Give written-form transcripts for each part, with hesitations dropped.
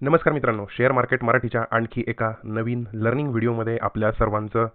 नमस्कार मित्रांनो, share market मराठीच्या आणखी एका नवीन लर्निंग व्हिडिओमध्ये आपल्या सर्वांचं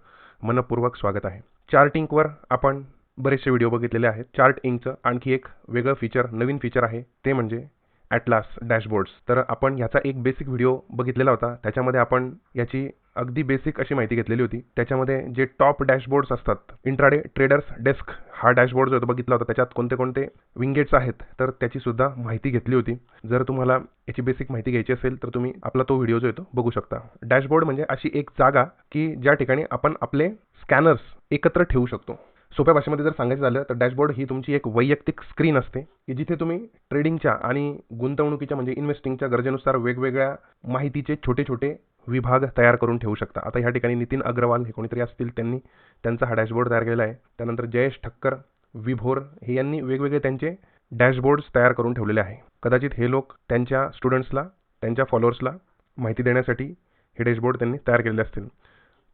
मनपूर्वक स्वागत आहे. चार्टिंगवर आपण बरेचसे व्हिडिओ बघितलेले आहेत. चार्ट इंकचं आणखी एक वेगळं फीचर, नवीन फीचर आहे, ते म्हणजे ॲटलास डॅशबोर्ड्स. तर आपण ह्याचा एक बेसिक व्हिडिओ बघितलेला होता. त्याच्यामध्ये आपण याची अगदी बेसिक अशी माहिती घेतलेली होती. त्याच्यामध्ये जे टॉप डॅशबोर्ड्स असतात, इंट्राडे ट्रेडर्स डेस्क हा डॅशबोर्ड जो बघितला होता, त्याच्यात कोणते कोणते विंगेट्स आहेत तर त्याची सुद्धा माहिती घेतली होती. जर तुम्हाला याची बेसिक माहिती घ्यायची असेल तर तुम्ही आपला तो व्हिडिओ जो आहे तो बघू शकता. डॅशबोर्ड म्हणजे अशी एक जागा की ज्या ठिकाणी आपण आपले स्कॅनर्स एकत्र ठेवू शकतो. सोप्या भाषेमध्ये जर सांगायचं झालं तर डॅशबोर्ड ही तुमची एक वैयक्तिक स्क्रीन असते की जिथे तुम्ही ट्रेडिंगच्या आणि गुंतवणुकीच्या म्हणजे इन्व्हेस्टिंगच्या गरजेनुसार वेगवेगळ्या माहितीचे छोटे छोटे विभाग तयार करून ठेवू शकता. आता ह्या ठिकाणी नितीन अग्रवाल हे कोणीतरी असतील, त्यांनी त्यांचा हा डॅशबोर्ड तयार केलेला आहे. त्यानंतर जयेश ठक्कर, विभोर हे यांनी वेगवेगळे त्यांचे डॅशबोर्ड्स तयार करून ठेवलेले आहे. कदाचित हे लोक त्यांच्या स्टुडंट्सला, त्यांच्या फॉलोअर्सला माहिती देण्यासाठी हे डॅशबोर्ड त्यांनी तयार केलेले असतील.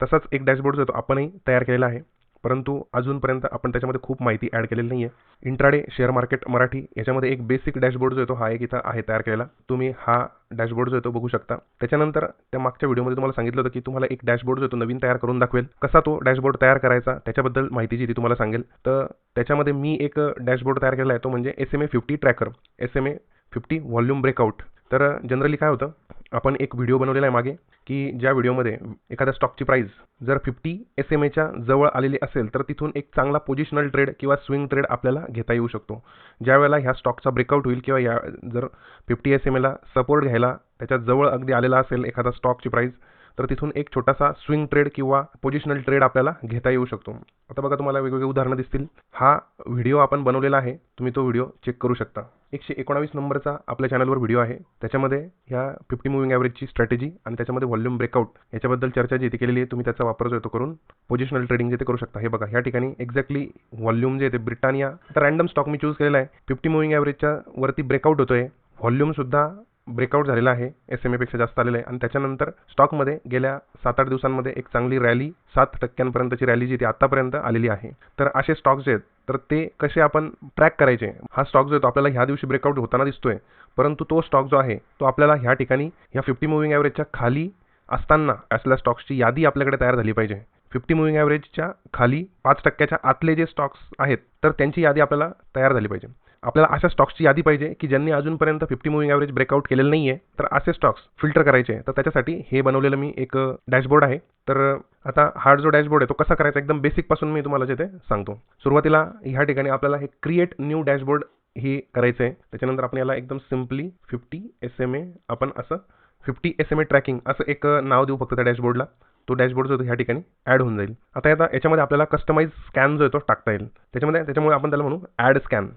तसाच एक डॅशबोर्ड जो आपण तयार केलेला आहे, परंतु अजूनपर्यंत आपण त्याच्यामध्ये खूप माहिती ॲड केलेली नाही आहे. इंट्राडे शेअर मार्केट मराठी याच्यामध्ये एक बेसिक डॅशबोर्ड जो आहे तो हा एक इथं आहे तयार केलेला. तुम्ही हा डॅशबोर्ड जो आहे तो बघू शकता. त्याच्यानंतर त्या मागच्या व्हिडिओमध्ये तुम्हाला सांगितलं होतं की तुम्हाला एक डॅशबोर्ड जो तो नवीन तयार करून दाखवेल. कसा तो डॅशबोर्ड तयार करायचा त्याच्याबद्दल माहिती जी ती तुम्हाला सांगेल. तर त्याच्यामध्ये मी एक डॅशबोर्ड तयार केला आहे, तो म्हणजे SMA 50 tracker, SMA 50 volume breakout. तर जनरली काय होतं, आपण एक व्हिडिओ बनवलेला आहे मागे की ज्या व्हिडिओमध्ये एखाद्या स्टॉकची प्राइस जर 50 SMAच्या जवळ आलेली असेल तर तिथून एक चांगला पोझिशनल ट्रेड किंवा स्विंग ट्रेड आपल्याला घेता येऊ शकतो. ज्यावेळेला ह्या स्टॉकचा ब्रेकआउट होईल किंवा या जर 50 SMAला सपोर्ट घ्यायला त्याच्या जवळ अगदी आलेला असेल एखादा स्टॉकची प्राइस, तर तिथून एक छोटासा स्विंग ट्रेड किंवा पोझिशनल ट्रेड आपल्याला घेता येऊ शकतो. आता बघा, तुम्हाला वेगवेगळे उदाहरणं दिसतील. हा व्हिडिओ आपण बनवलेला आहे, तुम्ही तो व्हिडिओ चेक करू शकता. 119 नंबरचा आपल्या चॅनलवर व्हिडिओ आहे. त्याच्यामध्ये ह्या 50 मुव्हिंग ॲव्हरेजची स्ट्रॅटेजी आणि त्याच्यामध्ये व्हॉल्यूम ब्रेकआउट याच्याबद्दल चर्चा जी ती केलेली आहे. तुम्ही त्याचा वापर जो आहे तो करून पोझिशनल ट्रेडिंग जे ते करू शकता. हे बघा, ह्या ठिकाणी एक्झॅक्टली व्हॉल्यूम जे ते ब्रिटानिया, आता रँडम स्टॉक मी चूज केलेला आहे. 50 मुव्हिंग ॲव्हरेजच्या वरती ब्रेकआउट होतोय, व्हॉल्यूमसुद्धा ब्रेकआउट झालेला आहे, SMA जास्त आलेलं आहे. आणि त्याच्यानंतर स्टॉकमध्ये गेल्या 7-8 दिवसांमध्ये एक चांगली रॅली, 7% रॅली जी ती आत्तापर्यंत आलेली आहे. तर असे स्टॉक्स जे आहेत तर ते कसे आपण ट्रॅक करायचे. हा स्टॉक जो आहे तो आपल्याला ह्या दिवशी ब्रेकआउट होताना दिसतोय, परंतु तो स्टॉक जो आहे तो आपल्याला ह्या ठिकाणी ह्या 50 मुव्हिंग ॲव्हरेजच्या खाली असताना असलेल्या स्टॉक्सची यादी आपल्याकडे तयार झाली पाहिजे. 50 मुव्हिंग ॲव्हरेजच्या खाली 5% आतले जे स्टॉक्स आहेत तर त्यांची यादी आपल्याला तयार झाली पाहिजे. आपल्याला अशा स्टॉक्सची यादी पाहिजे की ज्यांनी अजूनपर्यंत 50 मुव्हिंग ॲव्हरेज ब्रेकआउट केलेलं नाही आहे, तर असे स्टॉक्स फिल्टर करायचे. तर त्याच्यासाठी हे बनवलेलं मी एक डॅशबोर्ड आहे. तर आता हा जो डॅशबोर्ड आहे तो कसा करायचा, एकदम बेसिकपासून मी तुम्हाला जे ते सांगतो. सुरुवातीला ह्या ठिकाणी आपल्याला हे क्रिएट न्यू डॅशबोर्ड हे करायचं आहे. त्याच्यानंतर आपण याला एकदम सिम्पली 50 SMA आपण असं 50 SMA ट्रॅकिंग असं एक नाव देऊ फक्त त्या डॅशबोर्डला. तो डॅशबोर्ड जो ह्या ठिकाणी ॲड होऊन जाईल. आता याच्यामध्ये आपल्याला कस्टमाइज स्कॅन जो आहे तो टाकता येईल. त्याच्यामुळे आपण त्याला म्हणू ॲड स्कॅन.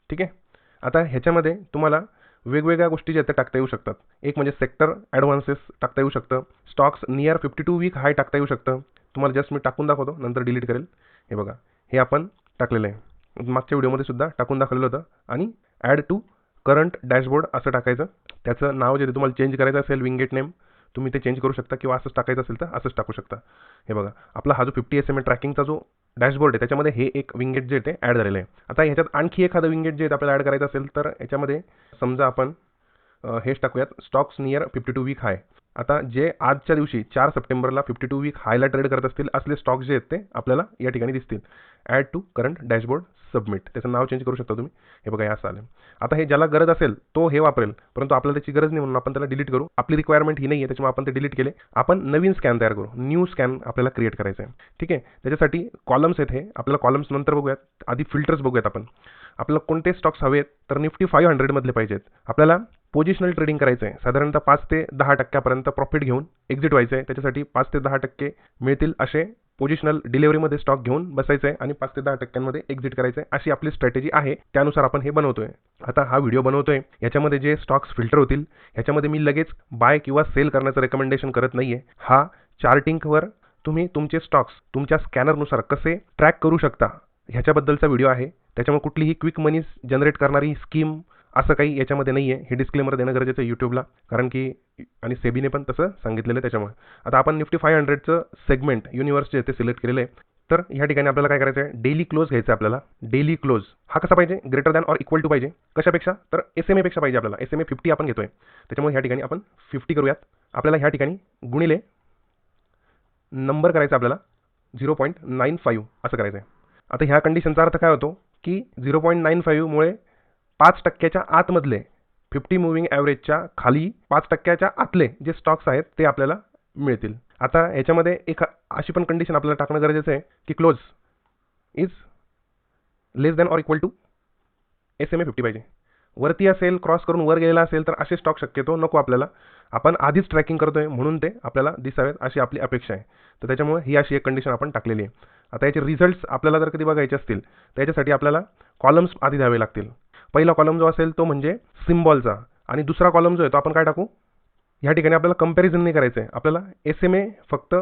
ठीक आहे. आता ह्याच्यामध्ये तुम्हाला वेगवेगळ्या गोष्टी ज्या त्या टाकता येऊ शकतात. एक म्हणजे सेक्टर ॲडव्हान्सेस टाकता येऊ शकतं. स्टॉक्स नियर 52 वीक हाय टाकता येऊ शकतं. तुम्हाला जस्ट मी टाकून दाखवतो, नंतर डिलीट करेल. हे बघा, हे आपण टाकलेलं आहे. मागच्या व्हिडिओमध्ये सुद्धा टाकून दाखवलेलं होतं. आणि ॲड टू करंट डॅशबोर्ड असं टाकायचं. त्याचं नाव जे तुम्हाला चेंज करायचं असेल, विंगेट नेम तुम्ही ते चेंज करू शकता किंवा असंच टाकायचं असेल तर असंच टाकू शकता. हे बघा, आपला हा जो 50 SMA ट्रॅकिंगचा जो डॅशबोर्ड आहे त्याच्यामध्ये हे एक विंगेट जे ते ॲड झालेलं आहे. आता ह्याच्यात आणखी एखादं विंगेट जे आपल्याला ॲड करायचं असेल तर याच्यामध्ये समजा आपण हेच टाकूयात, स्टॉक्स नियर 52 वीक हाय. आता जे आजच्या दिवशी 4 सप्टेंबरला 52 वीक हायला ट्रेड करत असतील असले स्टॉक्स जे आहेत ते आपल्याला या ठिकाणी दिसतील. Add to current dashboard submit, त्याचं नाव चेंज करू शकता तुम्ही. हे बघा, हे असं आलं. आता हे ज्याला गरज असेल तो हे वापरेल, परंतु आपल्याला त्याची गरज नाही म्हणून आपण त्याला डिलीट करू. आपली रिक्वायरमेंट ही नाही आहे, त्याच्यामुळे आपण ते डिलीट केले. आपण नवीन स्कॅन तयार करू, न्यू स्कॅन आपल्याला क्रिएट करायचं आहे. ठीक आहे. त्याच्यासाठी कॉलम्स आहेत. हे आपल्याला कॉलम्स नंतर बघूयात, आधी फिल्टर्स बघूयात आपण. आपल्याला कोणते स्टॉक्स हवेत तर निफ्टी 500 मधले पाहिजेत. आपल्याला पोझिशनल ट्रेडिंग करायचं आहे. साधारणतः 5 ते 10% प्रॉफिट घेऊन एक्झिट व्हायचं आहे. त्याच्यासाठी 5 ते 10% मिळतील असे पोझिशनल डिलिव्हरीमध्ये स्टॉक घेऊन बसायचं आहे आणि 5 ते 10% एक्झिट करायचं आहे. अशी आपली स्ट्रॅटेजी आहे. त्यानुसार आपण हे बनवतोय. आता हा व्हिडिओ बनवतोय, याच्यामध्ये जे स्टॉक्स फिल्टर होतील ह्याच्यामध्ये मी लगेच बाय किंवा सेल करण्याचं रेकमेंडेशन करत नाही आहे. हा चार्टिंगवर तुम्ही तुमचे स्टॉक्स तुमच्या स्कॅनरनुसार कसे ट्रॅक करू शकता ह्याच्याबद्दलचा व्हिडिओ आहे. त्याच्यामुळे कुठलीही क्विक मनी जनरेट करणारी स्कीम असं काही याच्यामध्ये नाही आहे. हे डिस्क्लेमर देणं गरजेचं आहे यूट्यूबला, कारण की आणि सेबीने पण तसं सांगितलेलं आहे. त्याच्यामुळे आता आपण निफ्टी 500चं सेगमेंट युनिवर्स जे ते सिलेक्ट केलेलं आहे. तर ह्या ठिकाणी आपल्याला काय करायचं आहे, डेली क्लोज घ्यायचं आहे आपल्याला. डेली क्लोज हा कसा पाहिजे, greater than or equal to पाहिजे. कशापेक्षा, तर SMA पेक्षा पाहिजे आपल्याला. SMA 50 आपण घेतोय, त्याच्यामुळे ह्या ठिकाणी आपण 50 करूयात. आपल्याला ह्या ठिकाणी गुणिले नंबर करायचा आपल्याला 0.95 असं करायचं आहे. आता ह्या कंडिशनचा अर्थ काय होतो की 0.95 मुळे 5% आतमधले 50 मुव्हिंग ॲव्हरेजच्या खाली 5% आतले जे स्टॉक्स आहेत ते आपल्याला मिळतील. आता याच्यामध्ये एक अशी पण कंडिशन आपल्याला टाकणं गरजेचं आहे की close is less than or equal to SMA 50 पाहिजे. वरती असेल, क्रॉस करून वर गेलेला असेल तर असे स्टॉक शक्यतो नको आपल्याला. आपण आधीच ट्रॅकिंग करतोय म्हणून ते आपल्याला दिसावेत अशी आपली अपेक्षा आहे. तर त्याच्यामुळे ही अशी एक कंडिशन आपण टाकलेली आहे. आता याचे रिझल्ट्स आपल्याला जर कधी बघायचे असतील तर याच्यासाठी आपल्याला कॉलम्स आधी द्यावे लागतील. पहिला कॉलम जो असेल तो म्हणजे सिम्बॉलचा, आणि दुसरा कॉलम जो आहे तो आपण काय टाकू, ह्या ठिकाणी आपल्याला कंपॅरिझन नाही करायचं आहे. आपल्याला SMA फक्त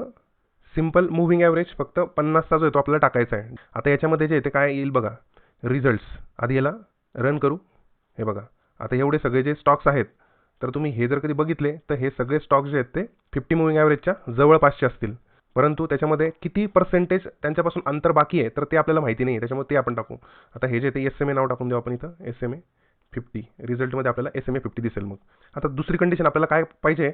सिम्पल मुव्हिंग ॲव्हरेज फक्त 50चा जो आहे तो आपल्याला टाकायचा आहे. आता याच्यामध्ये जे ते काय येईल बघा, रिझल्ट्स. आधी याला रन करू. हे बघा, आता एवढे सगळे जे स्टॉक्स आहेत तर तुम्ही हे जर कधी बघितले तर हे सगळे स्टॉक्स जे आहेत ते 50 मुव्हिंग ॲव्हरेजच्या जवळपासचे असतील, परंतु त्याच्यामध्ये किती पर्सेंटेज त्यांच्यापासून अंतर बाकी आहे तर ते आपल्याला माहिती नाही. त्याच्यामुळे ते आपण टाकू. आता हे जे ते SMA नाव टाकून देऊ आपण इथं, SMA 50. रिझल्टमध्ये आपल्याला SMA 50 दिसेल. मग आता दुसरी कंडिशन आपल्याला काय पाहिजे,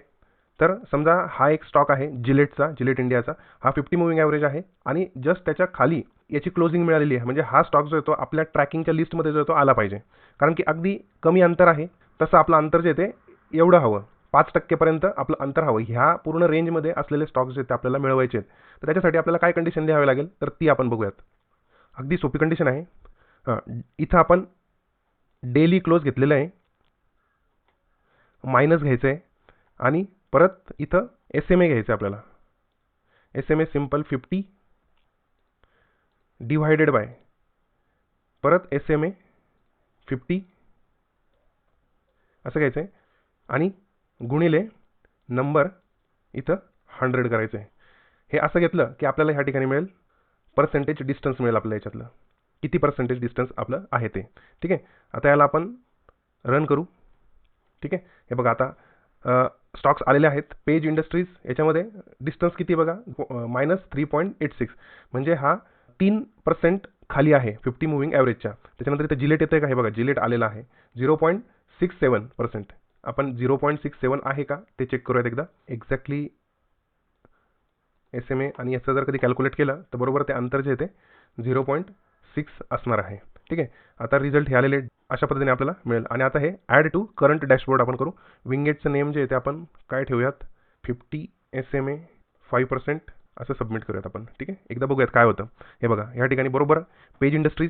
तर समजा हा एक स्टॉक आहे जिलेट इंडियाचा. हा 50 मुव्हिंग ॲव्हरेज आहे आणि जस्ट त्याच्या खाली याची क्लोजिंग मिळालेली आहे. म्हणजे हा स्टॉक जो आहे तो आपल्या ट्रॅकिंगच्या लिस्टमध्ये जो आहे तो आला पाहिजे. कारण की अगदी कमी अंतर आहे, तसं आपलं अंतर जे ते एवढं हवं, 5% पर्यंत आपलं अंतर हवं. ह्या पूर्ण रेंजमध्ये असलेले स्टॉक्स जे ते आपल्याला मिळवायचे आहेत. तर त्याच्यासाठी आपल्याला काय कंडिशन द्यावी लागेल तर ती आपण बघूयात. अगदी सोपी कंडिशन आहे. इथं आपण डेली क्लोज घेतलेलं आहे, मायनस घ्यायचं आहे आणि परत इथं SMA घ्यायचं आहे आपल्याला. SMA सिम्पल 50 डिवायडेड बाय परत SMA 50 असं घ्यायचं आहे आणि गुणिले नंबर इथं 100 करायचं आहे. हे असं घेतलं की आपल्याला ह्या ठिकाणी मिळेल पर्सेंटेज डिस्टन्स मिळेल आपल्याला याच्यातलं, किती पर्सेंटेज डिस्टन्स आपलं आहे ते. ठीक आहे. आता याला आपण रन करू. ठीक आहे. हे बघा, आता स्टॉक्स आलेले आहेत. पेज इंडस्ट्रीज याच्यामध्ये डिस्टन्स किती बघा, -3.86, म्हणजे हा 3% खाली आहे 50 मुव्हिंग ॲव्हरेजच्या. त्याच्यानंतर इथं जिलेट येतं आहे का, हे बघा जिलेट आलेला आहे 0.67%. आपण 0.67 आहे का ते चेक करूयात एकदा. एक्झॅक्टली SMA आणि याचं जर कधी कॅल्क्युलेट केलं तर बरोबर ते अंतर जे आहे ते 0.6 असणार आहे. ठीक आहे. आता रिझल्ट हे आलेले अशा पद्धतीने आपल्याला मिळेल. आणि आता हे ॲड टू करंट डॅशबोर्ड आपण करू. विंगेटचं नेम जे आहे ते आपण काय ठेवूयात, 50 SMA 5% असं सबमिट करूयात आपण. ठीक आहे. एकदा बघूयात काय होतं. हे बघा, ह्या ठिकाणी बरोबर पेज इंडस्ट्रीज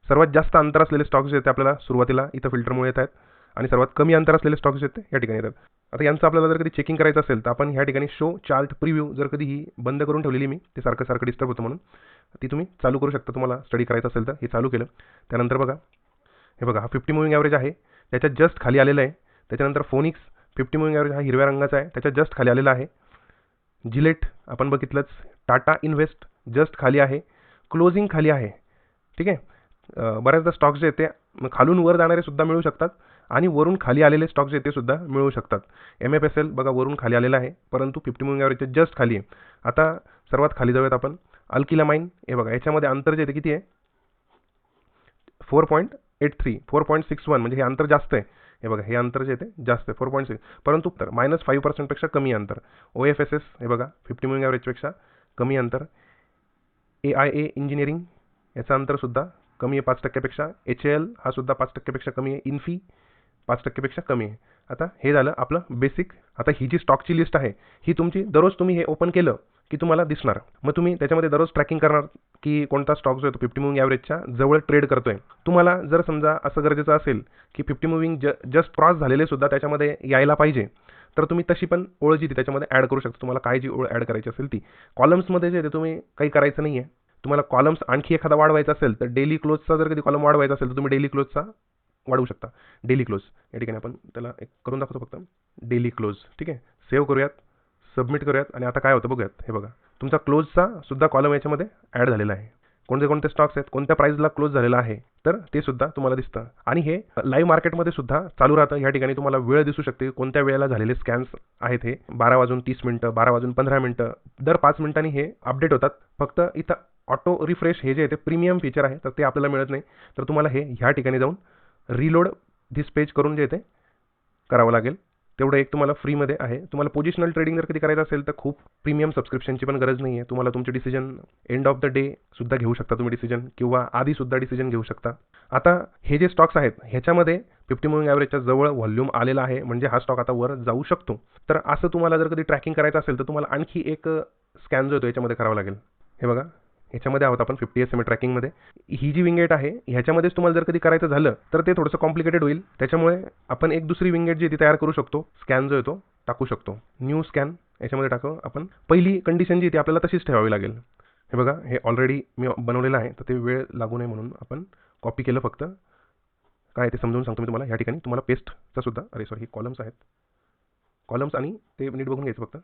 सर्वात जास्त अंतर असलेले स्टॉक्स जे आहेत ते आपल्याला सुरुवातीला इथं फिल्टरमुळे येत आहेत आणि सर्वात कमी अंतर असलेले स्टॉक्स जे आहेत ते या ठिकाणी येतात. आता यांचं आपल्याला जर कधी चेकिंग करायचं असेल तर आपण ह्या ठिकाणी शो चार्ट प्रिव्ह्यू जर कधी ही बंद करून ठेवलेली मी, ते सारखं डिस्टर्ब होतं म्हणून, ती तुम्ही चालू करू शकता. तुम्हाला स्टडी करायचं असेल तर हे चालू केलं त्यानंतर बघा, हे बघा हा 50 मुव्हिंग ॲव्हरेज आहे, त्याच्यात जस्ट खाली आलेलं आहे. त्याच्यानंतर फोनिक्स 50 मुव्हिंग ॲव्हरेज हा हिरव्या रंगाचा आहे, त्याच्यात जस्ट खाली आलेला आहे. जिलेट आपण बघितलंच. टाटा इन्व्हेस्ट जस्ट खाली आहे, क्लोजिंग खाली आहे. ठीक आहे. बऱ्याचदा स्टॉक्स जे आहेत ते खालून वर जाणारे सुद्धा मिळू शकतात आणि वरून खाली आलेले स्टॉक्स जे ते सुद्धा मिळू शकतात. MFSL बघा वरून खाली आलेला आहे, परंतु 50 मुव्हिंग ॲव्हरेजच्या जस्ट खाली आहे. आता सर्वात खाली जाऊयात आपण. अल्किला माइन, हे बघा याच्यामध्ये अंतर जे ते किती आहे, 4.83, 4.61, म्हणजे हे अंतर जास्त आहे. हे बघा हे अंतर जे ते जास्त आहे 4.6, परंतु तर -5% पेक्षा कमी अंतर. OFSS हे बघा 50 मुव्हिंग ॲव्हरेजपेक्षा कमी अंतर. AIA इंजिनिअरिंग याचं अंतर सुद्धा कमी आहे 5% पेक्षा. HAL हा सुद्धा 5% पेक्षा कमी आहे. इन्फी 5% पेक्षा कमी आहे. आता हे झालं आपलं बेसिक. आता ही जी स्टॉकची लिस्ट आहे ही तुमची दररोज तुम्ही हे ओपन केलं की तुम्हाला दिसणार. मग तुम्ही त्याच्यामध्ये दररोज ट्रॅकिंग करणार की कोणता स्टॉक जो आहे तो 50 मुव्हिंग ॲव्हरेजच्या जवळ ट्रेड करतोय. तुम्हाला जर समजा असं गरजेचं असेल की 50 मुव्हिंग जस्ट क्रॉस झालेले सुद्धा त्याच्यामध्ये यायला पाहिजे, तर तुम्ही तशी पण ओळ जी ती त्याच्यामध्ये ॲड करू शकता. तुम्हाला काय जी ओळ ॲड करायची असेल ती. कॉलम्समध्ये जे ते तुम्ही काही करायचं नाही आहे. तुम्हाला कॉलम्स आणखी एखादा वाढवायचा असेल तर डेली क्लोजचा जर कधी कॉलम वाढवायचा असेल तर तुम्ही डेली क्लोजचा वाढवू शकता. डेली क्लोज या ठिकाणी आपण त्याला एक करून दाखवतो फक्त, डेली क्लोज. ठीक आहे. सेव्ह करूयात, सबमिट करूयात आणि आता काय होतं बघूयात. हे बघा तुमचा क्लोजचा सुद्धा कॉलम याच्यामध्ये ॲड झालेला आहे. कोणते कोणते स्टॉक्स आहेत, कोणत्या प्राईजला क्लोज झालेला आहे तर ते सुद्धा तुम्हाला दिसतं. आणि हे लाईव्ह मार्केटमध्ये सुद्धा चालू राहतं. या ठिकाणी तुम्हाला वेळ दिसू शकते, कोणत्या वेळेला झालेले स्कॅन्स आहेत. हे 12 वाजून 30 मिनिटं, 12 वाजून 15 मिनिटं, दर 5 मिनिटांनी हे अपडेट होतात. फक्त इथं ऑटो रिफ्रेश हे जे आहे ते प्रीमियम फीचर आहे, तर ते आपल्याला मिळत नाही. तर तुम्हाला हे ह्या ठिकाणी जाऊन रिलोड धिस पेज करून जे आहे ते करावं लागेल. तेवढं एक तुम्हाला फ्रीमध्ये आहे. तुम्हाला पोझिशनल ट्रेडिंग जर कधी करायचं असेल तर खूप प्रीमियम सबस्क्रिप्शनची पण गरज नाही आहे. तुम्हाला तुमचे decision end of the day सुद्धा घेऊ शकता तुम्ही डिसिजन, किंवा आधीसुद्धा डिसिजन घेऊ शकता. आता हे जे स्टॉक्स आहेत ह्याच्यामध्ये 50 मूव्हिंग ॲव्हरेजच्या जवळ व्हॉल्यूम आलेला आहे, म्हणजे हा स्टॉक आता वर जाऊ शकतो. तर असं तुम्हाला जर कधी ट्रॅकिंग करायचं असेल तर तुम्हाला आणखी एक स्कॅन जो आहे तो याच्यामध्ये करावा लागेल. हे बघा, ह्याच्यामध्ये आहोत आपण 50 SMA ट्रॅकिंगमध्ये. ही जी विंगेट आहे ह्याच्यामध्येच तुम्हाला जर कधी करायचं झालं तर ते थोडंसं कॉम्प्लिकेटेड होईल. त्याच्यामुळे आपण एक दुसरी विंगेट जी ती तयार करू शकतो, स्कॅन जो आहे तो टाकू शकतो. न्यू स्कॅन याच्यामध्ये टाकू आपण. पहिली कंडिशन जी ती आपल्याला तशीच ठेवावी लागेल. हे बघा, हे ऑलरेडी मी बनवलेलं आहे, तर ते वेळ लागू नये म्हणून आपण कॉपी केलं. फक्त काय ते समजून सांगतो मी तुम्हाला. या ठिकाणी तुम्हाला पेस्टचा सुद्धा, हे कॉलम्स आहेत, कॉलम्स आणि ते नीट बघून घ्यायचं फक्त.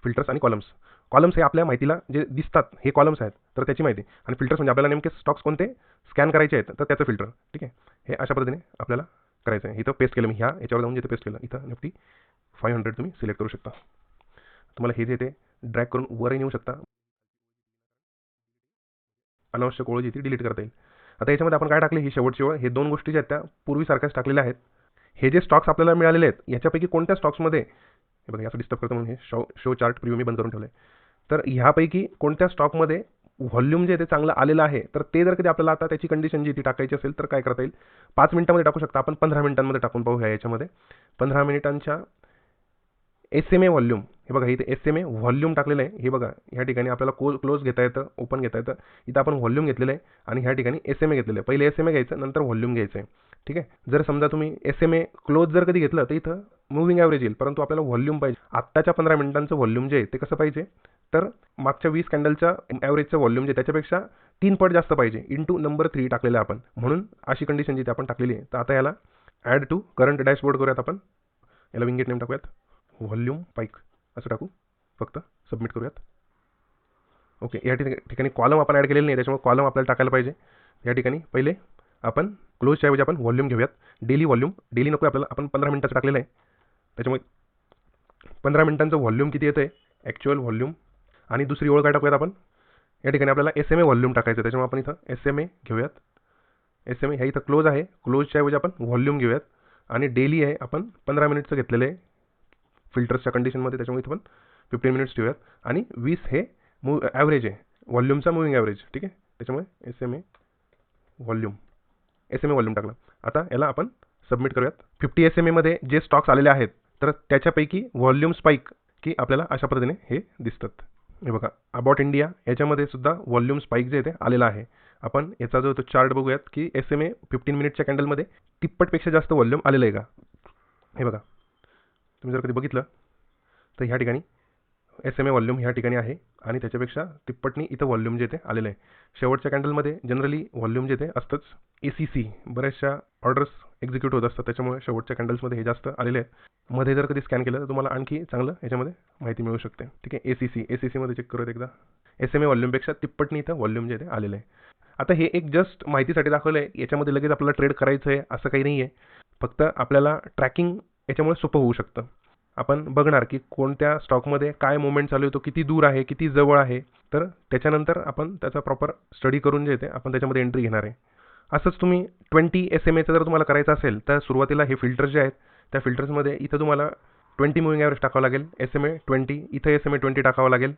फिल्टर्स आणि कॉलम्स. कॉलम्स हे आपल्या माहितीला जे दिसतात हे कॉलम्स आहेत, तर त्याची माहिती. आणि फिल्टर्स म्हणजे आपल्याला नेमके स्टॉक्स कोणते स्कॅन करायचे आहेत तर त्याचं फिल्टर. ठीक आहे, हे अशा पद्धतीने आपल्याला करायचं आहे. इथं पेस्ट केलं मी, याच्यावर जाऊन जिथे पेस्ट केलं इथं निफ्टी 500 तुम्ही सिलेक्ट करू शकता. तुम्हाला हे जे ते ड्रॅग करून वरही नेऊ शकता. अनावश्यक ओळ जी ती डिलीट करता येईल. आता याच्यामध्ये आपण काय टाकले, ही शेवटची ओळ, हे 2 गोष्टी ज्या आहेत त्या पूर्वीसारख्याच टाकलेल्या आहेत. हे जे स्टॉक्स आपल्याला मिळालेले आहेत याच्यापैकी कोणत्या स्टॉक्समध्ये, हे बघा असं डिस्टर्ब करतो म्हणून हे शो चार्ट प्रिव्ह्यू मी बंद करून ठेवलं आहे. तर ह्यापैकी कोणत्या स्टॉकमध्ये व्हॉल्यूम जे ते चांगलं आलेलं आहे, तर ते जर कधी आपल्याला आता त्याची कंडिशन जी ती टाकायची असेल तर काय करता येईल. 5 मिनिटांमध्ये टाकू शकता आपण, 15 मिनिटांमध्ये टाकून पाहूया याच्यामध्ये. 15 मिनिटांच्या SMA व्हॉल्यूम, हे बघा इथे SMA व्हॉल्यूम टाकलेलं आहे. हे बघा ह्या ठिकाणी आपल्याला क्लोज घेता येतं, ओपन घेता येतं. इथं आपण व्हॉल्यूम घेतलेलं आहे आणि ह्या ठिकाणी SMA घेतलेलं आहे. पहिले SMA घ्यायचं, नंतर व्हॉल्यूम घ्यायचं आहे. ठीक आहे. जर समजा तुम्ही SMA क्लोज जर कधी घेतलं तर इथं मूव्हिंग ॲव्हरेज येईल, परंतु आपल्याला व्हॉल्यूम पाहिजे. आत्ताच्या 15 मिनिटांचं व्हॉल्यूम जे आहे ते कसं पाहिजे, तर मागच्या 20 कॅन्डलच्या ॲव्हरेजचं व्हॉल्यूम जे त्याच्यापेक्षा 3 पट जास्त पाहिजे, इंटू नंबर 3 टाकलेलं आहे आपण. म्हणून अशी कंडिशन जी ती आपण टाकलेली आहे. तर आता याला ॲड टू करंट डॅशबोर्ड करूयात आपण. याला विंगेट नेम टाकूयात, व्हॉल्यूम पाईक असं टाकू. फक्त सबमिट करूयात. ओके, या ठिकाणी कॉलम आपण ॲड केलेलं नाही, त्याच्यामुळे कॉलम आपल्याला टाकायला पाहिजे. या ठिकाणी पहिले आपण क्लोजच्या ऐवजी आपण व्हॉल्यूम घेऊयात. डेली व्हॉल्यूम, डेली नको आपल्याला, आपण 15 मिनिटाचं टाकलेलं आहे, त्याच्यामुळे 15 मिनिटांचं व्हॉल्यूम किती येतं आहे, ॲक्च्युअल व्हॉल्यूम. आणि दुसरी ओळ काय टाकूयात आपण, या ठिकाणी आपल्याला SMA व्हॉल्यूम टाकायचं आहे, त्याच्यामुळे आपण इथं SMA घेऊयात. SMA ह्या इथं क्लोज आहे, क्लोजच्या ऐवजी आपण व्हॉल्यूम घेऊयात. आणि डेली आहे, आपण 15 मिनिटचं घेतलेलं आहे फिल्टर्सच्या कंडिशनमध्ये, त्याच्यामुळे इथं पण 15 मिनिट्स ठेवूयात. आणि 20 हे ॲव्हरेज आहे व्हॉल्यूमचा, मूव्हिंग ॲव्हरेज. ठीक आहे, त्याच्यामुळे SMA व्हॉल्यूम टाकला. आता याला आपण सबमिट करूयात. 50 SMA मध्ये जे स्टॉक्स आलेले आहेत तर त्याच्यापैकी व्हॉल्यूम स्पाईक की आपल्याला अशा पद्धतीने हे दिसतात. हे बघा, अबाउट इंडिया याच्यामध्ये सुद्धा व्हॉल्यूम स्पाईक जे आहे ते आलेला आहे. आपण याचा जो तो चार्ट बघूयात की SMA 15 मिनिटच्या कॅन्डलमध्ये तिप्पटपेक्षा जास्त व्हॉल्यूम आलेलं आहे का. हे बघा, तुम्ही जर कधी बघितलं तर ह्या ठिकाणी SMA व्हॉल्यूम ह्या ठिकाणी आहे आणि त्याच्यापेक्षा तिप्पटनी इथं व्हॉल्यूम जे ते आलेलं आहे. शेवटच्या कॅन्डलमध्ये जनरली व्हॉल्यूम जे ते असतंच. ACC बऱ्याचशा ऑर्डर्स एक्झिक्यूट होत असतात, त्याच्यामुळे शेवटच्या कॅन्डल्समध्ये हे जास्त आलेले आहेत. मध्ये जर कधी स्कॅन केलं तर तुम्हाला आणखी चांगलं याच्यामध्ये माहिती मिळू शकते. ठीक आहे, ACC मध्ये चेक करूयात एकदा. SMA व्हॉल्यूमपेक्षा तिप्पटनी इथं व्हॉल्यूम जे ते आलेलं आहे. आता हे एक जस्ट माहितीसाठी दाखवलं आहे, याच्यामध्ये लगेच आपल्याला ट्रेड करायचं आहे असं काही नाही आहे. फक्त आपल्याला ट्रॅकिंग याच्यामुळे सोपं होऊ शकतं. आपण बघणार की कोणत्या स्टॉकमध्ये काय मुवमेंट चालू आहे, तो किती दूर आहे, किती जवळ आहे, तर त्याच्यानंतर आपण त्याचा प्रॉपर स्टडी करून जे येते आपण त्याच्यामध्ये एंट्री घेणार आहे. असंच तुम्ही 20 SMAचं जर तुम्हाला करायचं असेल तर सुरुवातीला हे फिल्टर्स जे आहेत त्या फिल्टर्समध्ये इथं तुम्हाला 20 मूव्हिंग ॲव्हरेज टाकावं लागेल, SMA 20, इथं SMA 20 टाकावं लागेल.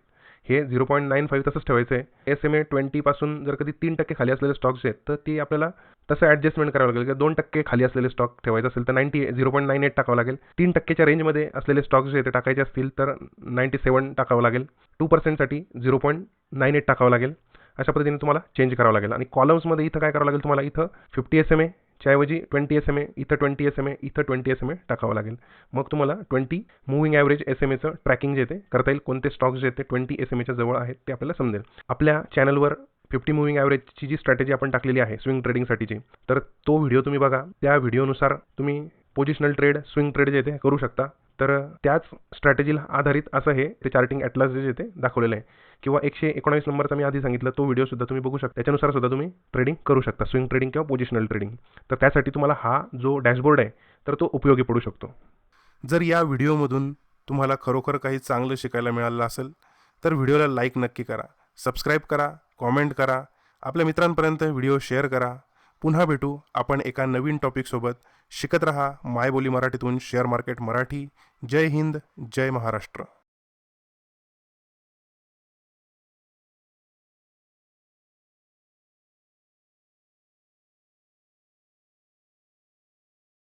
हे 0.95 तसंच ठेवायचं आहे. SMA 20 पासून जर कधी 3% खाली असलेले स्टॉक्स आहेत तर ती आपल्याला तसं ॲडजस्टमेंट करावं लागेल. किंवा 2% खाली असलेले स्टॉक ठेवायचं असेल तर 0.98 टाकावं लागेल. 3%च्या रेंजमध्ये असलेले स्टॉक्स जे ते टाकायचे असतील तर 97 टाकावं लागेल. 2%साठी 0.98 टाकावं लागेल. अशा पद्धतीने तुम्हाला चेंज करावं लागेल. आणि कॉलम्समध्ये इथं काय करावं लागेल तुम्हाला, इथं 50 SMA च्या ऐवजी 20 SMA, इथं 20 SMA, इथं 20 SMA टाकावं लागेल. मग तुम्हाला 20 मूव्हिंग ॲव्हरेज SMAचं ट्रॅकिंग जे ते करता येईल. कोणते स्टॉक्स जे ते 20 SMAच्या जवळ आहेत ते आपल्याला समजेल. आपल्या चॅनलवर 50 मूव्हिंग ॲव्हरेजची जी स्ट्रॅटेजी आपण टाकलेली आहे स्विंग ट्रेडिंगसाठीची, तर तो व्हिडिओ तुम्ही बघा. त्या व्हिडिओनुसार तुम्ही पोझिशनल ट्रेड, स्विंग ट्रेड जे ते करू शकता. तर त्याच स्ट्रॅटेजीला आधारित असं हे ते चार्टिंग ॲटलास जे ते दाखवलेलं आहे. किंवा 119 नंबरचा मी आधी सांगितलं तो व्हिडिओसुद्धा तुम्ही बघू शकता. त्याच्यानुसार सुद्धा तुम्ही ट्रेडिंग करू शकता, स्विंग ट्रेडिंग किंवा पोझिशनल ट्रेडिंग. तर त्यासाठी तुम्हाला हा जो डॅशबोर्ड आहे तर तो उपयोगी पडू शकतो. जर या व्हिडिओमधून तुम्हाला खरोखर काही चांगलं शिकायला मिळालं असेल तर व्हिडिओला लाईक नक्की करा, सबस्क्राईब करा कॉमेंट करा, आपल्या मित्रांपर्यंत व्हिडिओ शेअर करा. पुन्हा भेटू आपण एका नवीन टॉपिकसोबत. शिकत रहा मायबोली मराठीतून शेअर मार्केट मराठी. जय हिंद, जय महाराष्ट्र.